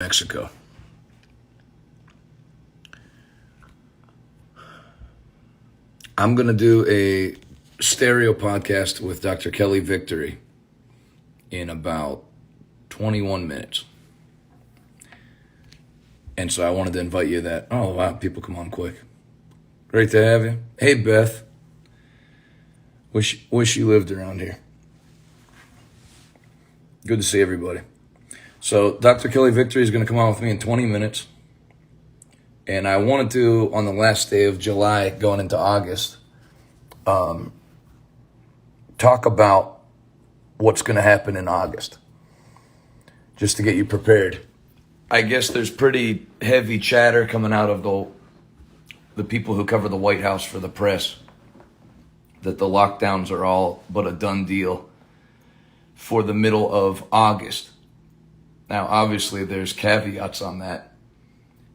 Mexico. I'm going to do a stereo podcast with Dr. Kelly Victory in about 21 minutes. And so I wanted to invite you to that. Oh, wow, people come on quick. Great to have you. Hey, Beth. Wish you lived around here. Good to see everybody. So Dr. Kelly Victory is going to come on with me in 20 minutes. And I wanted to, on the last day of July, going into August, talk about what's going to happen in August, just to get you prepared. I guess there's pretty heavy chatter coming out of the people who cover the White House for the press that the lockdowns are all but a done deal for the middle of August. Now, obviously, there's caveats on that,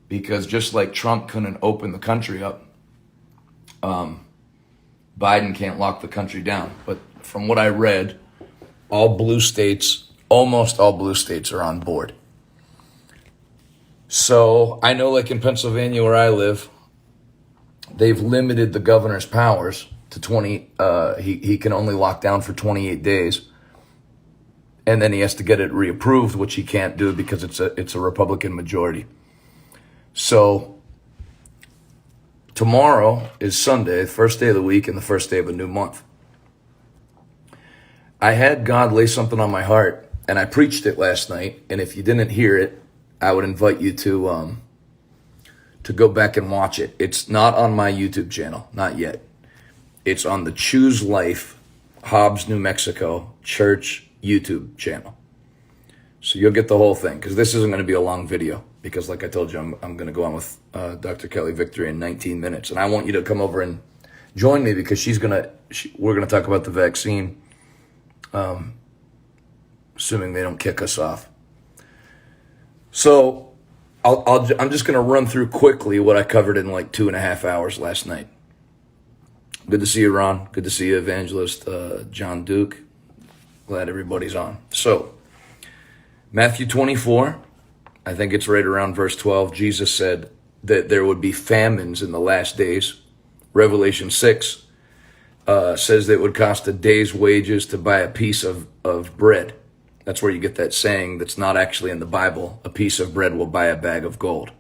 because just like Trump couldn't open the country up, Biden can't lock the country down. But from what I read, almost all blue states are on board. So I know, like in Pennsylvania where I live, they've limited the governor's powers to 20. He can only lock down for 28 days. And then he has to get it reapproved, which he can't do because it's a Republican majority. So tomorrow is Sunday, the first day of the week and the first day of a new month. I had God lay something on my heart, and I preached it last night. And if you didn't hear it, I would invite you to go back and watch it. It's not on my YouTube channel, not yet. It's on the Choose Life, Hobbs, New Mexico Church YouTube channel. So you'll get the whole thing, because this isn't going to be a long video, because like I told you, I'm going to go on with Dr. Kelly Victory in 19 minutes. And I want you to come over and join me, because we're going to talk about the vaccine, assuming they don't kick us off. So I'm just going to run through quickly what I covered in like 2.5 hours last night. Good to see you, Ron. Good to see you, Evangelist John Duke. Glad everybody's on. So, Matthew 24, I think it's right around verse 12. Jesus said that there would be famines in the last days. Revelation 6 says that it would cost a day's wages to buy a piece of bread. That's where you get that saying that's not actually in the Bible. A piece of bread will buy a bag of gold.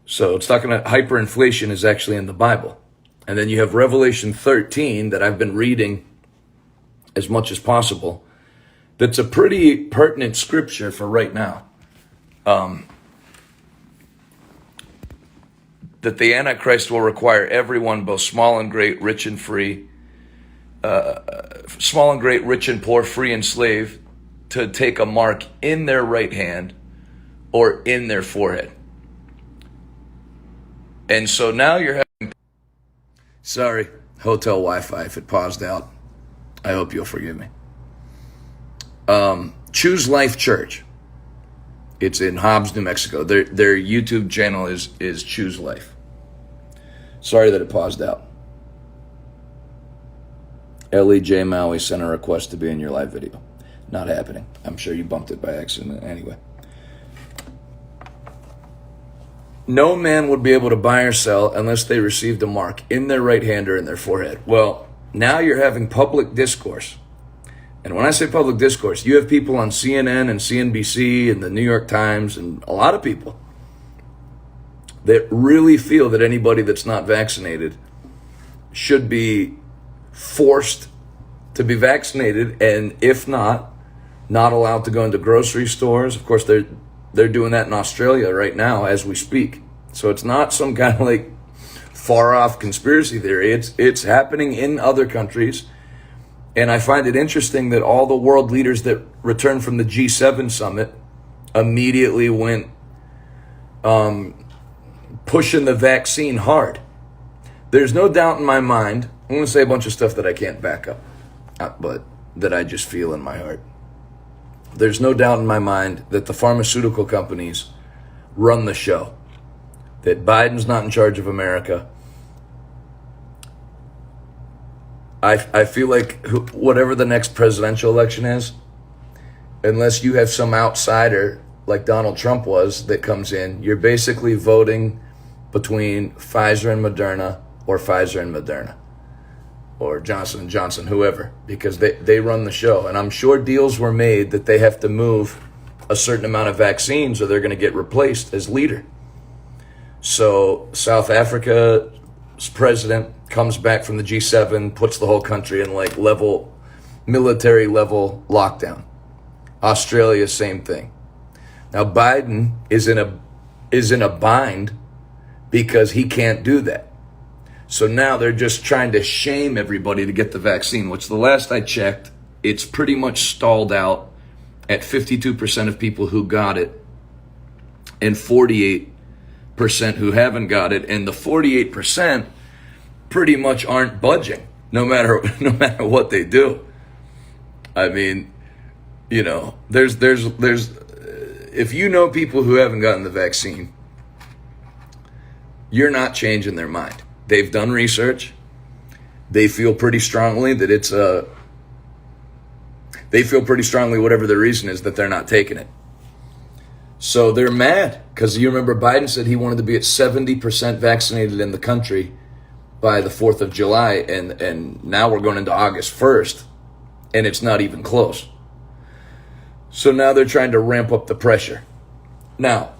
So it's talking about hyperinflation is actually in the Bible. And then you have Revelation 13 that I've been reading as much as possible. That's a pretty pertinent scripture for right now. That the Antichrist will require everyone, both small and great, rich and free, small and great, rich and poor, free and slave, to take a mark in their right hand or in their forehead. And so now you're having... Sorry, hotel Wi-Fi, if it paused out. I hope you'll forgive me. Choose Life Church. It's in Hobbs, New Mexico. Their YouTube channel is Choose Life. Sorry that it paused out. L.E.J. Maui sent a request to be in your live video. Not happening. I'm sure you bumped it by accident anyway. No man would be able to buy or sell unless they received a mark in their right hand or in their forehead. Well, now you're having public discourse. And when I say public discourse, you have people on CNN and CNBC and the New York Times and a lot of people that really feel that anybody that's not vaccinated should be forced to be vaccinated, and if not allowed to go into grocery stores. Of course, they're doing that in Australia right now as we speak. So it's not some kind of like far off conspiracy theory. It's happening in other countries. And I find it interesting that all the world leaders that returned from the G7 summit immediately went pushing the vaccine hard. There's no doubt in my mind. I'm going to say a bunch of stuff that I can't back up, but that I just feel in my heart. There's no doubt in my mind that the pharmaceutical companies run the show, that Biden's not in charge of America. I feel like whatever the next presidential election is, unless you have some outsider like Donald Trump was that comes in, you're basically voting between Pfizer and Moderna, or Pfizer and Moderna, or Johnson & Johnson, whoever, because they run the show. And I'm sure deals were made that they have to move a certain amount of vaccines or they're going to get replaced as leader. So South Africa's president comes back from the G7, puts the whole country in like military level lockdown. Australia, same thing. Now Biden is in a bind because he can't do that. So now they're just trying to shame everybody to get the vaccine, which the last I checked, it's pretty much stalled out at 52% of people who got it and 48% who haven't got it. And the 48% pretty much aren't budging no matter what they do. I mean, you know, there's if you know people who haven't gotten the vaccine, you're not changing their mind. They've done research. They feel pretty strongly that they feel pretty strongly, whatever the reason is, that they're not taking it. So they're mad because you remember Biden said he wanted to be at 70% vaccinated in the country by the 4th of July. And now we're going into August 1st and it's not even close. So now they're trying to ramp up the pressure. Now,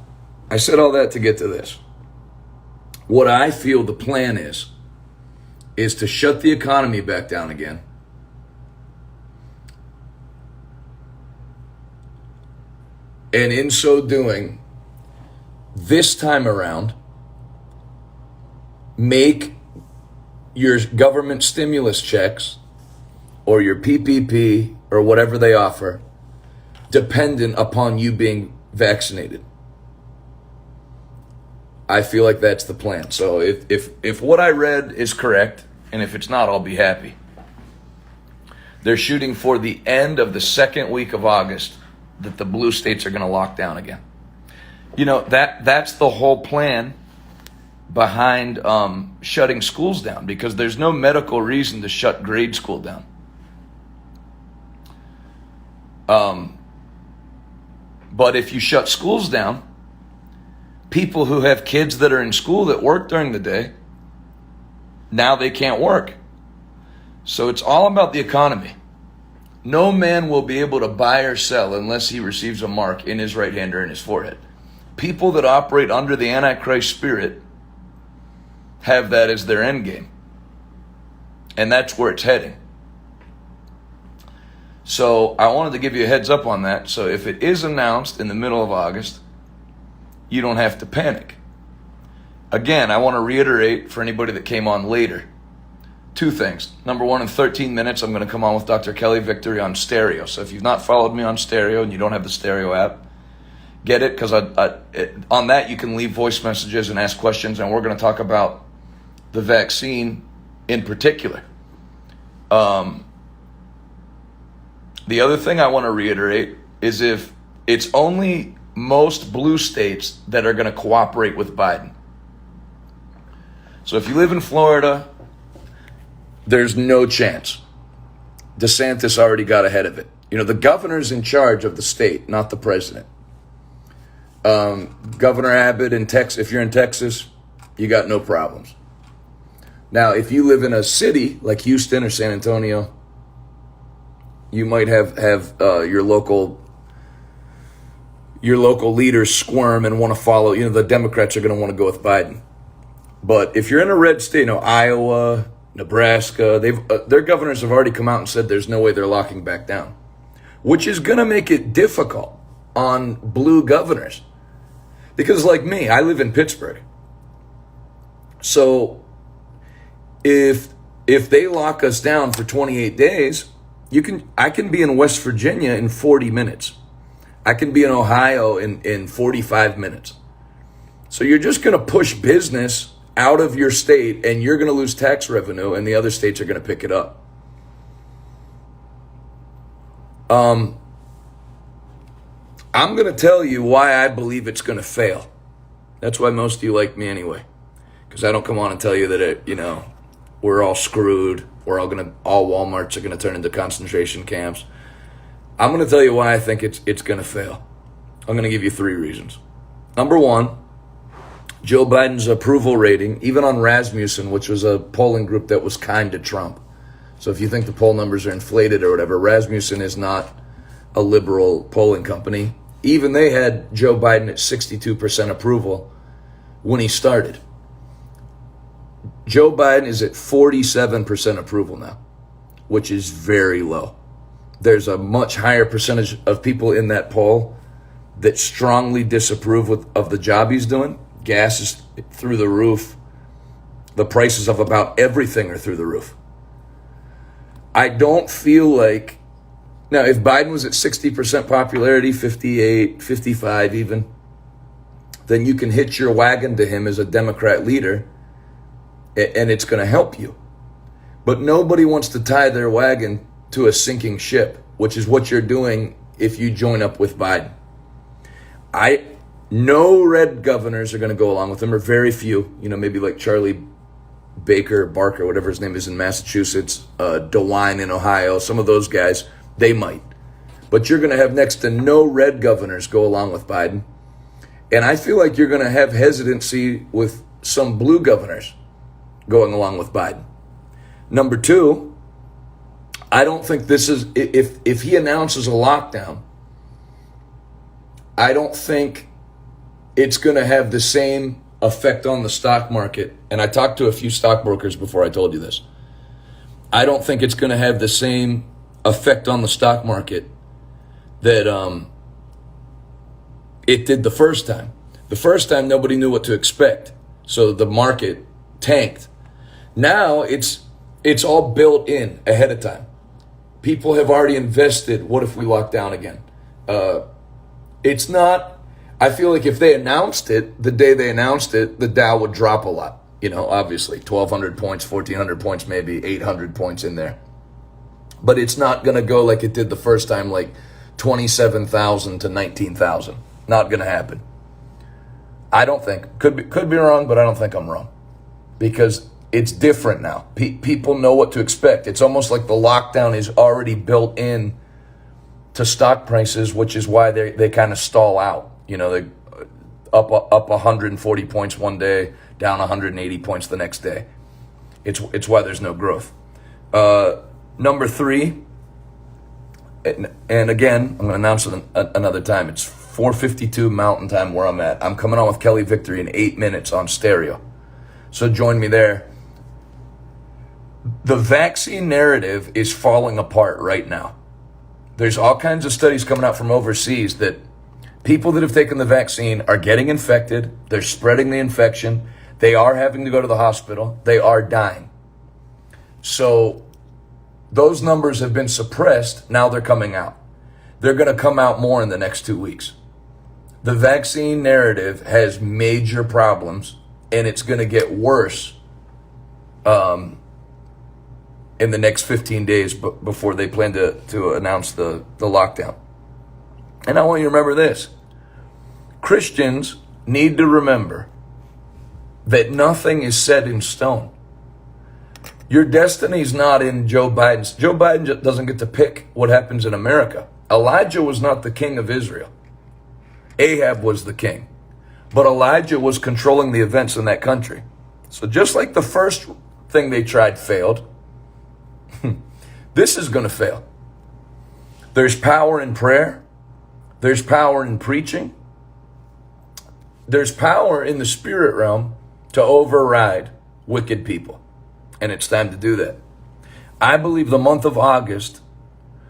I said all that to get to this. What I feel the plan is to shut the economy back down again. And in so doing, this time around, make your government stimulus checks or your PPP or whatever they offer dependent upon you being vaccinated. I feel like that's the plan. So if what I read is correct, and if it's not, I'll be happy. They're shooting for the end of the second week of August that the blue states are going to lock down again. You know, that's the whole plan behind shutting schools down, because there's no medical reason to shut grade school down. But if you shut schools down, people who have kids that are in school that work during the day, now they can't work. So it's all about the economy. No man will be able to buy or sell unless he receives a mark in his right hand or in his forehead. People that operate under the Antichrist spirit have that as their end game. And that's where it's heading. So I wanted to give you a heads up on that. So if it is announced in the middle of August, you don't have to panic. Again, I want to reiterate for anybody that came on later, two things. Number one, in 13 minutes, I'm going to come on with Dr. Kelly Victory on stereo. So if you've not followed me on stereo and you don't have the stereo app, get it, because on that you can leave voice messages and ask questions, and we're going to talk about the vaccine in particular. The other thing I want to reiterate is if it's only most blue states that are going to cooperate with Biden. So if you live in Florida, there's no chance. DeSantis already got ahead of it. You know, the governor's in charge of the state, not the president. Governor Abbott in Texas, if you're in Texas, you got no problems. Now, if you live in a city like Houston or San Antonio, you might have your local leaders squirm and want to follow. You know, the Democrats are going to want to go with Biden. But if you're in a red state, you know, Iowa, Nebraska, their governors have already come out and said there's no way they're locking back down, which is going to make it difficult on blue governors. Because like me, I live in Pittsburgh. So if they lock us down for 28 days, I can be in West Virginia in 40 minutes. I can be in Ohio in 45 minutes. So you're just going to push business out of your state, and you're going to lose tax revenue, and the other states are going to pick it up. I'm going to tell you why I believe it's going to fail. That's why most of you like me anyway, because I don't come on and tell you that we're all screwed. All Walmarts are going to turn into concentration camps. I'm going to tell you why I think it's going to fail. I'm going to give you 3 reasons. Number 1, Joe Biden's approval rating, even on Rasmussen, which was a polling group that was kind to Trump. So if you think the poll numbers are inflated or whatever, Rasmussen is not a liberal polling company. Even they had Joe Biden at 62% approval when he started. Joe Biden is at 47% approval now, which is very low. There's a much higher percentage of people in that poll that strongly disapprove of the job he's doing. Gas is through the roof. The prices of about everything are through the roof. I don't feel like, now if Biden was at 60% popularity, 58, 55 even, then you can hitch your wagon to him as a Democrat leader and it's going to help you. But nobody wants to tie their wagon to a sinking ship, which is what you're doing if you join up with Biden. No red governors are going to go along with him, or very few, maybe like Charlie Barker, whatever his name is in Massachusetts, DeWine in Ohio, some of those guys, they might. But you're going to have next to no red governors go along with Biden. And I feel like you're going to have hesitancy with some blue governors going along with Biden. Number 2, I don't think this is, if he announces a lockdown, I don't think it's going to have the same effect on the stock market. And I talked to a few stockbrokers before I told you this. I don't think it's going to have the same effect on the stock market that it did the first time. The first time nobody knew what to expect, so the market tanked. Now it's all built in ahead of time. People have already invested. What if we lock down again? It's not. I feel like if they announced it, the day they announced it, the Dow would drop a lot. Obviously, 1,200 points, 1,400 points, maybe 800 points in there. But it's not going to go like it did the first time, like 27,000 to 19,000. Not going to happen. I don't think. Could be wrong, but I don't think I'm wrong. Because it's different now. People know what to expect. It's almost like the lockdown is already built in to stock prices, which is why they kind of stall out. They up 140 points one day, down 180 points the next day. It's why there's no growth. Number 3, and again, I'm going to announce it another time. It's 4:52 Mountain Time where I'm at. I'm coming on with Kelly Victory in 8 minutes on stereo. So join me there. The vaccine narrative is falling apart right now. There's all kinds of studies coming out from overseas that people that have taken the vaccine are getting infected. They're spreading the infection. They are having to go to the hospital. They are dying. So those numbers have been suppressed. Now they're coming out. They're going to come out more in the next 2 weeks. The vaccine narrative has major problems, and it's going to get worse in the next 15 days before they plan to announce the lockdown. And I want you to remember this. Christians need to remember that nothing is set in stone. Your destiny is not in Joe Biden's. Joe Biden doesn't get to pick what happens in America. Elijah was not the king of Israel. Ahab was the king. But Elijah was controlling the events in that country. So just like the first thing they tried failed, this is going to fail. There's power in prayer. There's power in preaching. There's power in the spirit realm to override wicked people. And it's time to do that. I believe the month of August,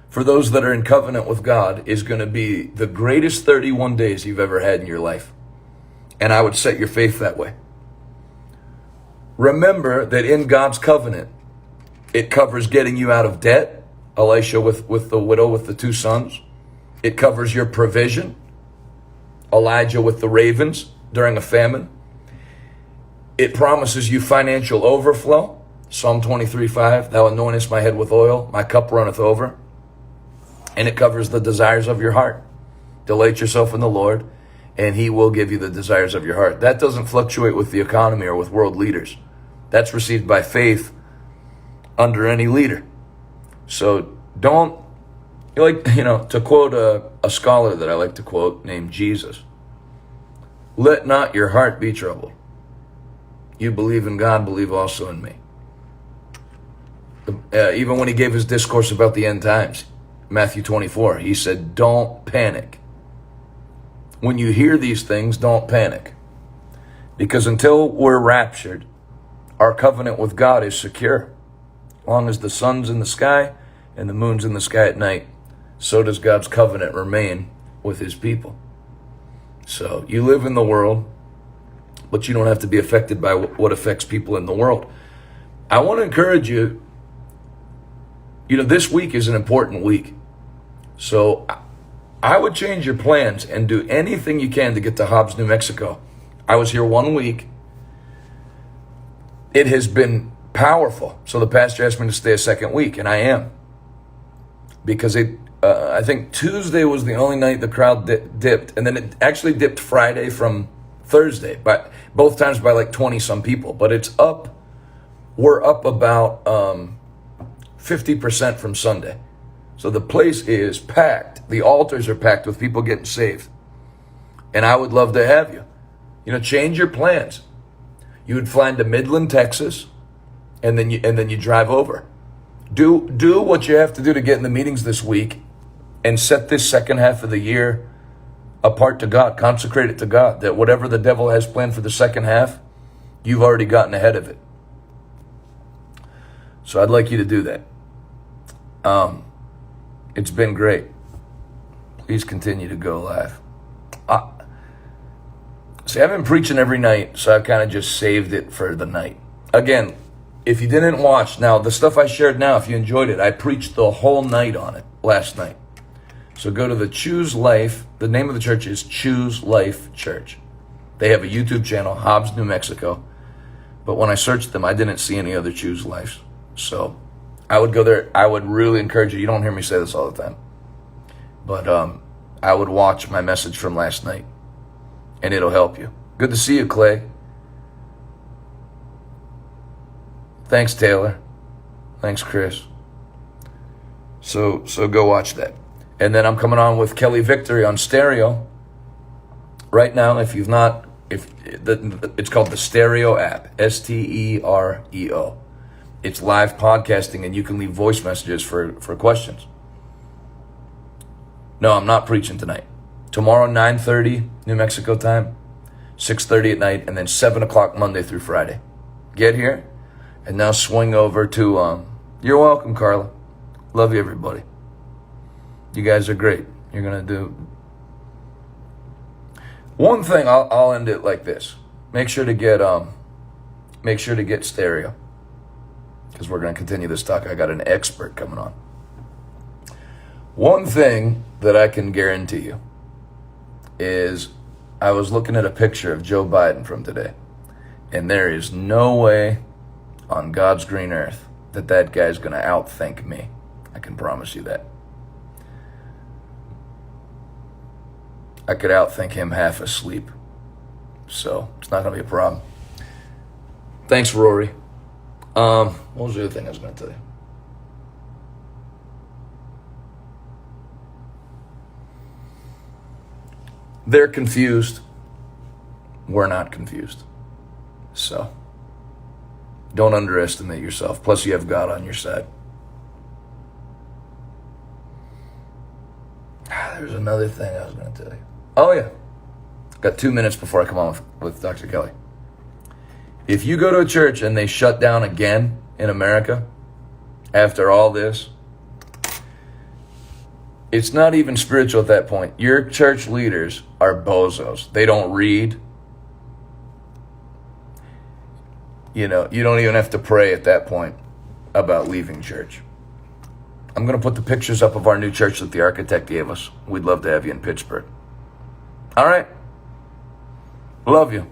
for those that are in covenant with God, is going to be the greatest 31 days you've ever had in your life. And I would set your faith that way. Remember that in God's covenant, it covers getting you out of debt. Elisha with the widow with the 2 sons. It covers your provision. Elijah with the ravens during a famine. It promises you financial overflow. Psalm 23:5, thou anointest my head with oil, my cup runneth over. And it covers the desires of your heart. Delight yourself in the Lord, and he will give you the desires of your heart. That doesn't fluctuate with the economy or with world leaders. That's received by faith under any leader. So don't, To quote a scholar that I like to quote named Jesus, let not your heart be troubled. You believe in God, believe also in me. Even when he gave his discourse about the end times, Matthew 24, he said, don't panic. When you hear these things, don't panic. Because until we're raptured, our covenant with God is secure. As long as the sun's in the sky and the moon's in the sky at night, so does God's covenant remain with his people. So you live in the world, but you don't have to be affected by what affects people in the world. I want to encourage you, this week is an important week. So I would change your plans and do anything you can to get to Hobbs, New Mexico. I was here 1 week. It has been powerful. So the pastor asked me to stay a second week, and I am. Because I think Tuesday was the only night the crowd dipped, and then it actually dipped Friday from Thursday, but both times by like 20 some people. But it's up. We're up about 50% from Sunday. So the place is packed. The altars are packed with people getting saved. And I would love to have you. Change your plans. You would fly into Midland, Texas, and then you drive over. Do what you have to do to get in the meetings this week and set this second half of the year apart to God. Consecrate it to God, that whatever the devil has planned for the second half, you've already gotten ahead of it. So I'd like you to do that. It's been great. Please continue to go live. See, I've been preaching every night, so I've kind of just saved it for the night. Again, if you didn't watch, now the stuff I shared now, if you enjoyed it, I preached the whole night on it last night. So go to the Choose Life. The name of the church is Choose Life Church. They have a YouTube channel, Hobbs, New Mexico. But when I searched them, I didn't see any other Choose Lives. So I would go there. I would really encourage you. You don't hear me say this all the time. But I would watch my message from last night. And it'll help you. Good to see you, Clay. Thanks, Taylor. Thanks, Chris. So go watch that. And then I'm coming on with Kelly Victory on stereo. Right now, it's called the Stereo app. Stereo. It's live podcasting, and you can leave voice messages for questions. No, I'm not preaching tonight. Tomorrow, 9:30 New Mexico time, 6:30 at night, and then 7 o'clock Monday through Friday. Get here, and now swing over to, you're welcome, Carla. Love you, everybody. You guys are great. You're going to do... One thing, I'll end it like this. Make sure to get stereo, because we're going to continue this talk. I got an expert coming on. One thing that I can guarantee you is I was looking at a picture of Joe Biden from today, and there is no way on God's green earth that guy's going to outthink me. I can promise you that. I could outthink him half asleep. So it's not going to be a problem. Thanks, Rory. What was the other thing I was going to tell you? They're confused. We're not confused. So don't underestimate yourself. Plus, you have God on your side. There's another thing I was going to tell you. Oh, yeah. Got 2 minutes before I come on with Dr. Kelly. If you go to a church and they shut down again in America after all this, it's not even spiritual at that point. Your church leaders are bozos. They don't read. You don't even have to pray at that point about leaving church. I'm going to put the pictures up of our new church that the architect gave us. We'd love to have you in Pittsburgh. All right. Love you.